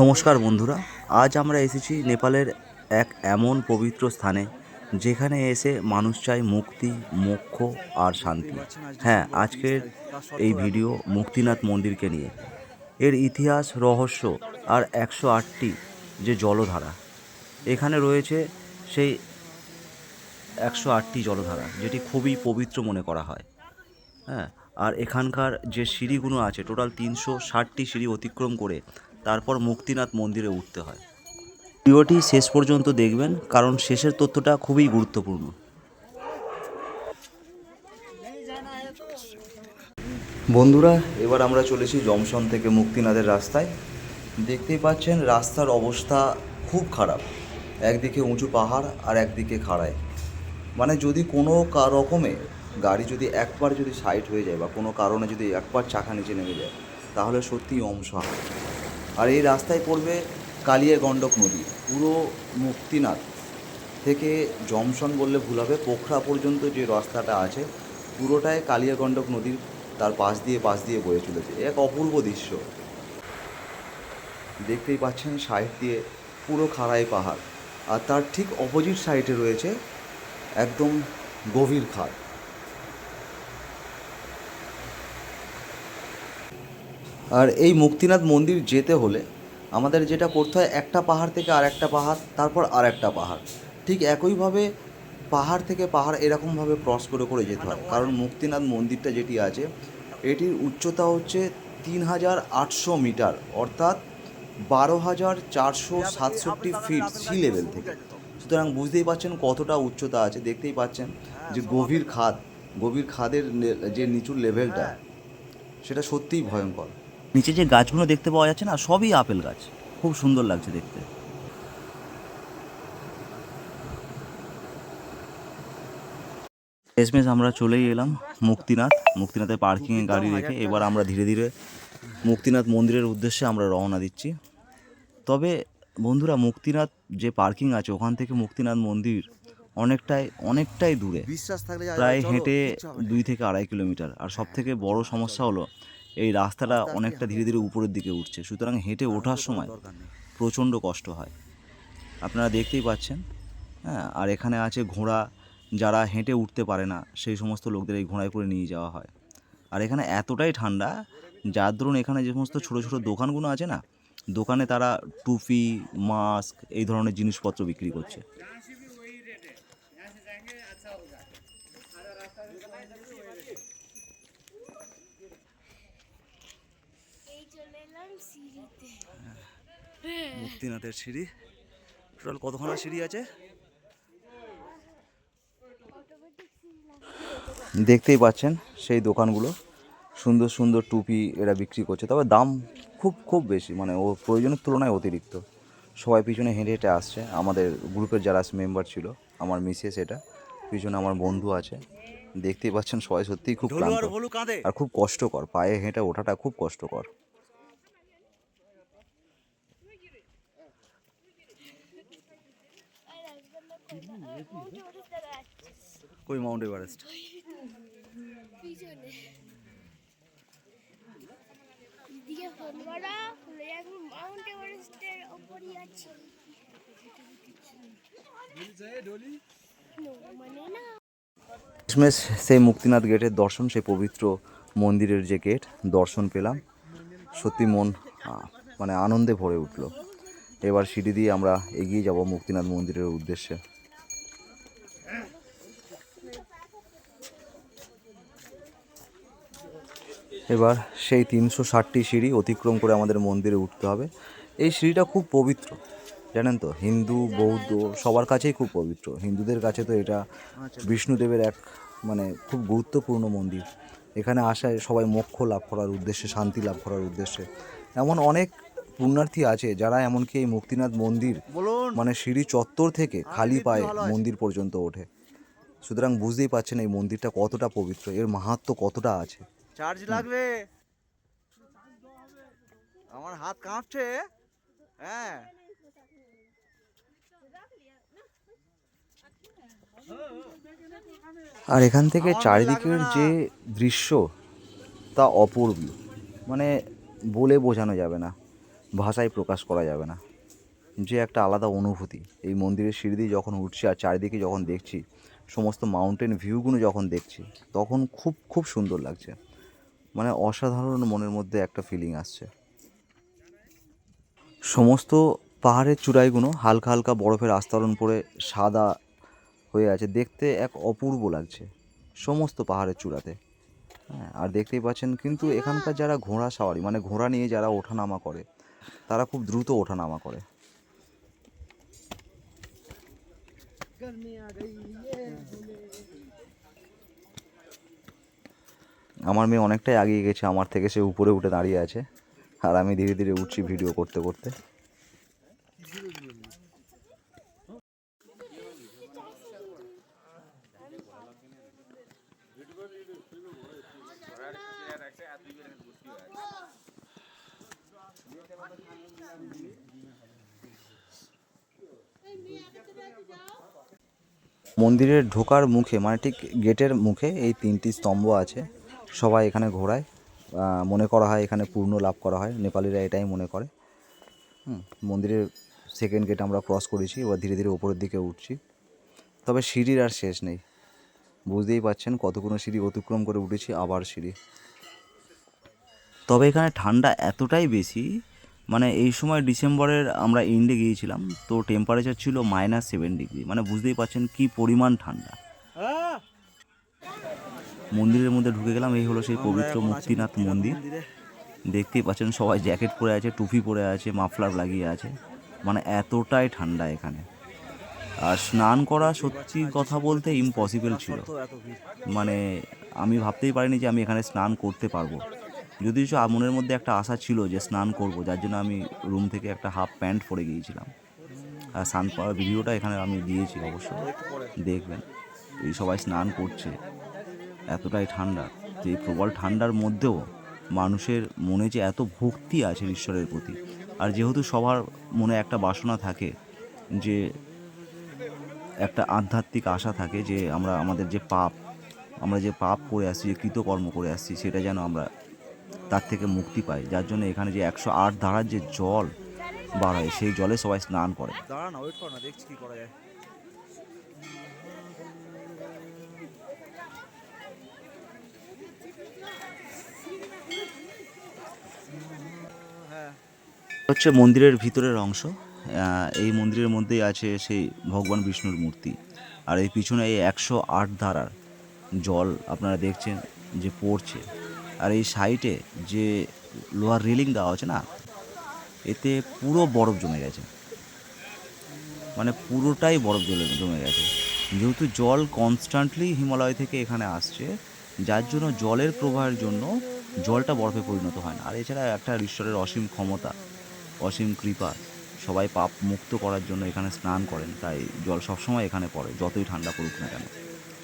নমস্কার বন্ধুরা, আজ আমরা এসেছি নেপালের এক এমন পবিত্র স্থানে যেখানে এসে মানুষ চায় মুক্তি, মোক্ষ আর শান্তি। হ্যাঁ, আজকের এই ভিডিও মুক্তিনাথ মন্দিরকে নিয়ে। এর ইতিহাস, রহস্য আর 108টি যে জলধারা এখানে রয়েছে, সেই 108টি জলধারা যেটি খুবই পবিত্র মনে করা হয়। হ্যাঁ, আর এখানকার যে সিঁড়িগুলো আছে, টোটাল 360টি সিঁড়ি অতিক্রম করে তারপর মুক্তিনাথ মন্দিরে উঠতে হয়। ভিডিওটি শেষ পর্যন্ত দেখবেন, কারণ শেষের তথ্যটা খুবই গুরুত্বপূর্ণ। বন্ধুরা, এবার আমরা চলেছি জংশন থেকে মুক্তিনাথের রাস্তায়। দেখতেই পাচ্ছেন রাস্তার অবস্থা খুব খারাপ। একদিকে উঁচু পাহাড় আর একদিকে খাড়ায়। মানে যদি কোনো রকমে গাড়ি যদি একবার যদি সাইড হয়ে যায় বা কোনো কারণে যদি একবার চাকা নিচে নেমে যায়, তাহলে সত্যিই অসহায়। আর এই রাস্তায় পড়বে কালিয়া গণ্ডক নদী। পুরো মুক্তিনাথ থেকে জংশন বললে ভুল হবে, পোখরা পর্যন্ত যে রাস্তাটা আছে পুরোটাই কালিয়া গণ্ডক নদীর তার পাশ দিয়ে বয়ে চলেছে। এক অপূর্ব দৃশ্য দেখতেই পাচ্ছেন। সাইড দিয়ে পুরো খাড়াই পাহাড়, আর তার ঠিক অপোজিট সাইডে রয়েছে একদম গভীর খাদ। আর এই মুক্তিনাথ মন্দির যেতে হলে আমাদের যেটা করতে হয়, একটা পাহাড় থেকে আর একটা পাহাড়, তারপর আর একটা পাহাড়, ঠিক একইভাবে পাহাড় থেকে পাহাড় এরকমভাবে ক্রস করে করে যেতে হয়। কারণ মুক্তিনাথ মন্দিরটা যেটি আছে, এটির উচ্চতা হচ্ছে 3800 মিটার, অর্থাৎ 12,467 ফিট সি লেভেল থেকে। সুতরাং বুঝতেই পারছেন কতটা উচ্চতা আছে। দেখতেই পাচ্ছেন যে গভীর খাদের যে নিচুর লেভেলটা, সেটা সত্যিই ভয়ঙ্কর। নিচে যে গাছগুলো দেখতে পাওয়া যাচ্ছে না, সবই আপেল গাছ। খুব সুন্দর লাগছে দেখতে। শেষমেশ আমরা চলেই এলাম মুক্তিনাথের পার্কিংয়ে গাড়ি রেখে এবার আমরা ধীরে ধীরে মুক্তিনাথ মন্দিরের উদ্দেশ্যে আমরা রওনা দিচ্ছি। তবে বন্ধুরা, মুক্তিনাথ যে পার্কিং আছে ওখান থেকে মুক্তিনাথ মন্দির অনেকটাই দূরে, প্রায় হেঁটে 2 থেকে 2.5 কিলোমিটার। আর সব থেকে বড় সমস্যা হলো এই রাস্তাটা অনেকটা ধীরে ধীরে উপরের দিকে উঠছে, সুতরাং হেঁটে ওঠার সময় প্রচণ্ড কষ্ট হয়। আপনারা দেখতেই পাচ্ছেন। হ্যাঁ, আর এখানে আছে ঘোড়া। যারা হেঁটে উঠতে পারে না সেই সমস্ত লোকদের এই ঘোড়ায় করে নিয়ে যাওয়া হয়। আর এখানে এতটাই ঠান্ডা, যার দরুন এখানে যে সমস্ত ছোটো ছোটো দোকানগুলো আছে না, দোকানে তারা টুপি, মাস্ক এই ধরনের জিনিসপত্র বিক্রি করছে। মুক্তিনাথের সিঁড়ি, টোটাল কতখানা সিঁড়ি আছে দেখতেই পাচ্ছেন। সেই দোকানগুলো সুন্দর সুন্দর টুপি এরা বিক্রি করছে, তবে দাম খুব বেশি, মানে ও প্রয়োজনের তুলনায় অতিরিক্ত। সবাই পিছনে হেঁটে হেঁটে আসছে। আমাদের গ্রুপের যারা মেম্বার ছিল, আমার মিসেস, এটা পিছনে আমার বন্ধু আছে। দেখতেই পাচ্ছেন সবাই সত্যিই খুব ক্লান্ত আর খুব কষ্টকর। পায়ে হেঁটে ওঠাটা খুব কষ্টকর। কই মাউন্ট এভারেস্ট? শেষমেশ সেই মুক্তিনাথ গেটের দর্শন, সেই পবিত্র মন্দিরের যে গেট দর্শন পেলাম, সত্যি মন মানে আনন্দে ভরে উঠল। এবার সিঁড়ি দিয়ে আমরা এগিয়ে যাব মুক্তিনাথ মন্দিরের উদ্দেশ্যে। এবার সেই 360টি সিঁড়ি অতিক্রম করে আমাদের মন্দিরে উঠতে হবে। এই সিঁড়িটা খুব পবিত্র, জানেন তো, হিন্দু বৌদ্ধ সবার কাছেই খুব পবিত্র। হিন্দুদের কাছে তো এটা বিষ্ণুদেবের এক মানে খুব গুরুত্বপূর্ণ মন্দির। এখানে আসায় সবাই মোক্ষ লাভ করার উদ্দেশ্যে, শান্তি লাভ করার উদ্দেশ্যে। এমন অনেক পুণ্যার্থী আছে যারা এমনকি এই মুক্তিনাথ মন্দির মানে সিঁড়ি চত্বর থেকে খালি পায়ে মন্দির পর্যন্ত ওঠে। সুতরাং বুঝতেই পারছেন এই মন্দিরটা কতটা পবিত্র, এর মাহাত্ম্য কতটা আছে। চার্জ লাগবে, আমার হাত কাঁপছে। হ্যাঁ, আর এখান থেকে চারিদিকের যে দৃশ্য তা অপূর্ব, মানে বলে বোঝানো যাবে না। ভাষায় প্রকাশ করা যাবে না। যে একটা আলাদা অনুভূতি এই মন্দিরের সিঁড়ি দিয়ে যখন উঠছি আর চারিদিকে যখন দেখছি সমস্ত মাউন্টেন ভিউগুলো যখন দেখছি তখন খুব খুব সুন্দর লাগছে। মানে অসাধারণ মনের মধ্যে একটা ফিলিং আসছে। সমস্ত পাহাড়ের চূড়াইগুলো হালকা হালকা বরফের আস্তরণ পড়ে সাদা হয়ে আছে, দেখতে এক অপূর্ব লাগছে সমস্ত পাহাড়ের চূড়াতে। হ্যাঁ, আর দেখতেই পাচ্ছেন কিন্তু এখানকার যারা ঘোড়া সাওয়ারি মানে ঘোড়া নিয়ে যারা ওঠানামা করে তারা খুব দ্রুত ওঠানামা করে। আমার মেয়ে অনেকটাই এগিয়ে গেছে আমার থেকে, সে উপরে উঠে দাঁড়িয়ে আছে আর আমি ধীরে ধীরে উঠছি ভিডিও করতে করতে। মন্দিরের ঢোকার মুখে মানে ঠিক গেটের মুখে এই 3টি স্তম্ভ আছে। সবাই এখানে ঘোরায়, মনে করা হয় এখানে পূর্ণ লাভ করা হয়, নেপালিরা এটাই মনে করে। মন্দিরের সেকেন্ড গেট আমরা ক্রস করেছি, এবার ধীরে ধীরে ওপরের দিকে উঠছি। তবে সিঁড়ির আর শেষ নেই, বুঝতেই পারছেন কতগুলো সিঁড়ি অতিক্রম করে উঠেছি, আবার সিঁড়ি। তবে এখানে ঠান্ডা এতটাই বেশি, মানে এই সময় ডিসেম্বরের আমরা এন্ডে গিয়েছিলাম তো টেম্পারেচার ছিল -7 ডিগ্রি, মানে বুঝতেই পারছেন কি পরিমাণ ঠান্ডা। মন্দিরের মধ্যে ঢুকে গেলাম, এই হলো সেই পবিত্র মুক্তিনাথ মন্দির। দেখতেই পাচ্ছেন সবাই জ্যাকেট পরে আছে, টুপি পরে আছে, মাফলার লাগিয়ে আছে, মানে এতটাই ঠান্ডা এখানে। আর স্নান করা সত্যি কথা বলতে ইম্পসিবল ছিল, মানে আমি ভাবতেই পারিনি যে আমি এখানে স্নান করতে পারবো। যদিও মনের মধ্যে একটা আশা ছিল যে স্নান করব, যার জন্য আমি রুম থেকে একটা হাফ প্যান্ট পরে গিয়েছিলাম। আর স্নান করার ভিডিওটা এখানে আমি দিয়েছি, অবশ্যই দেখবেন। এই সবাই স্নান করছে, এতটাই ঠান্ডা। যে এই প্রবল ঠান্ডার মধ্যেও মানুষের মনে যে এত ভক্তি আছে ঈশ্বরের প্রতি, আর যেহেতু সবার মনে একটা বাসনা থাকে, যে একটা আধ্যাত্মিক আশা থাকে যে আমাদের আমরা যে পাপ করে আসছি, যে কৃতকর্ম করে আসছি, সেটা যেন আমরা তার থেকে মুক্তি পাই। যার জন্য এখানে যে 108 ধারার যে জল বার হয় সেই জলে সবাই স্নান করে। দাঁড়া না, ওয়েট কর না, দেখছি কি করা যায়। হচ্ছে মন্দিরের ভিতরের অংশ। এই মন্দিরের মধ্যেই আছে সেই ভগবান বিষ্ণুর মূর্তি। আর এই পিছনে এই 108 ধারার জল আপনারা দেখছেন যে পড়ছে। আর এই সাইডে যে লোহার রেলিং দেওয়া আছে না, এতে পুরো বরফ জমে গেছে, মানে পুরোটাই বরফ জমে গেছে। যেহেতু জল কনস্ট্যান্টলি হিমালয় থেকে এখানে আসছে, যার জন্য জলের প্রবাহের জন্য জলটা বরফে পরিণত হয় না। আর এছাড়া একটা ঈশ্বরের অসীম ক্ষমতা, অসীম কৃপা, সবাই পাপ মুক্ত করার জন্য এখানে স্নান করেন, তাই জল সবসময় এখানে পড়ে, যতই ঠান্ডা পড়ুক না কেন।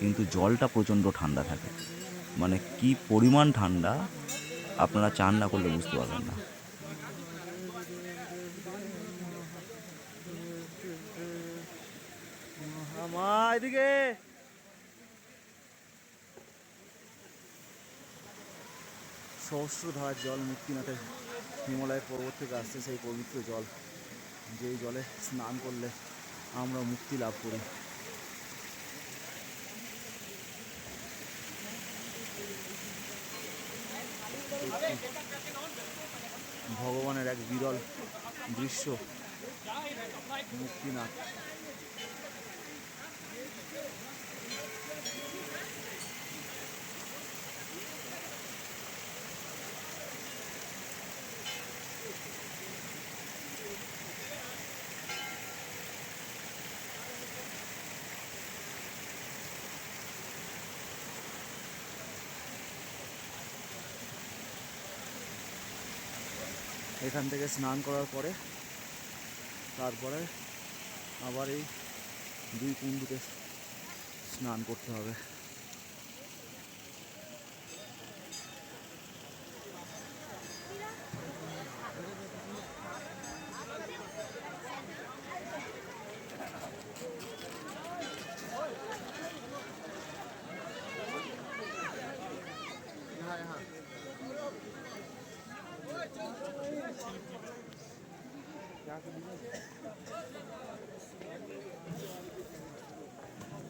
কিন্তু জলটা প্রচণ্ড ঠান্ডা থাকে, মানে কি পরিমাণ ঠান্ডা আপনারা চান না করলে বুঝতে পারবেন না। এদিকে সহস্রধার জল, মুক্তিনাথের হিমালয়ের পর্বত থেকে আসছে সেই পবিত্র জল, যেই জলে স্নান করলে আমরা মুক্তি লাভ করি। ভগবানের এক বিরল দৃশ্য মুক্তিনাথ। এখান থেকে স্নান করার পরে তারপরে আবার এই 2 কুণ্ডুতে স্নান করতে হবে।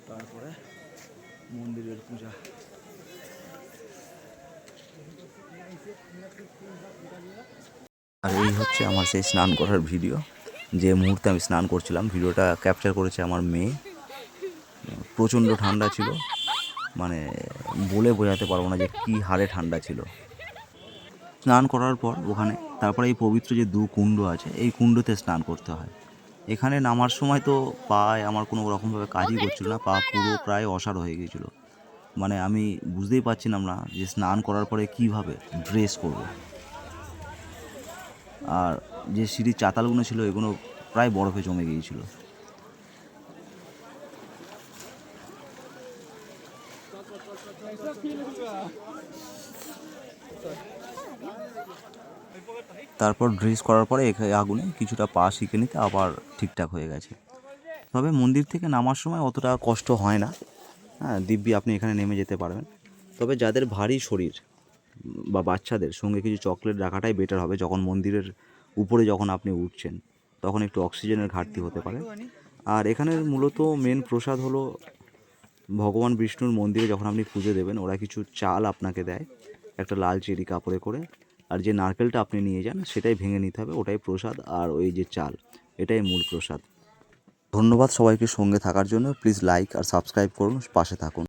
তারপরে মন্দিরের পূজা। আর এই হচ্ছে আমার সেই স্নান করার ভিডিও, যে মুহূর্তে আমি স্নান করছিলাম। ভিডিওটা ক্যাপচার করেছে আমার মেয়ে। প্রচণ্ড ঠান্ডা ছিল, মানে বলে বোঝাতে পারবো না যে কী হারে ঠান্ডা ছিল। স্নান করার পর ওখানে তারপরে এই পবিত্র যে দু কুণ্ড আছে, এই কুণ্ডতে স্নান করতে হয়। এখানে নামার সময় তো পায়ে আমার কোনো রকমভাবে কাজই করছিল না, পা পুরো প্রায় অসাড় হয়ে গিয়েছিল। মানে আমি বুঝতেই পারছিলাম না যে স্নান করার পরে কীভাবে ড্রেস করব। আর যে সিঁড়ির চাতালগুলো ছিল এগুলো প্রায় বরফে জমে গিয়েছিল। তারপর ড্রেস করার পরে আগুনে কিছুটা পা শিখে নিতে আবার ঠিকঠাক হয়ে গেছে। তবে মন্দির থেকে নামার সময় অতটা কষ্ট হয় না। হ্যাঁ, দিব্যি আপনি এখানে নেমে যেতে পারবেন। তবে যাদের ভারী শরীর বা বাচ্চাদের সঙ্গে কিছু চকলেট রাখাটাই বেটার হবে। যখন মন্দিরের উপরে যখন আপনি উঠছেন তখন একটু অক্সিজেনের ঘাটতি হতে পারে। আর এখানের মূলত মেন প্রসাদ হলো ভগবান বিষ্ণুর মন্দিরে যখন আপনি পুজো দেবেন ওরা কিছু চাল আপনাকে দেয় একটা লাল চেরি কাপড়ে করে। আর যে নারকেলটা আপনি নিয়ে যান সেটাই ভেঙে নিতে হবে, ওটাই প্রসাদ। আর ওই যে চাল, এটাই মূল প্রসাদ। ধন্যবাদ সবাইকে সঙ্গে থাকার জন্য। প্লিজ লাইক আর সাবস্ক্রাইব করুন, পাশে থাকুন।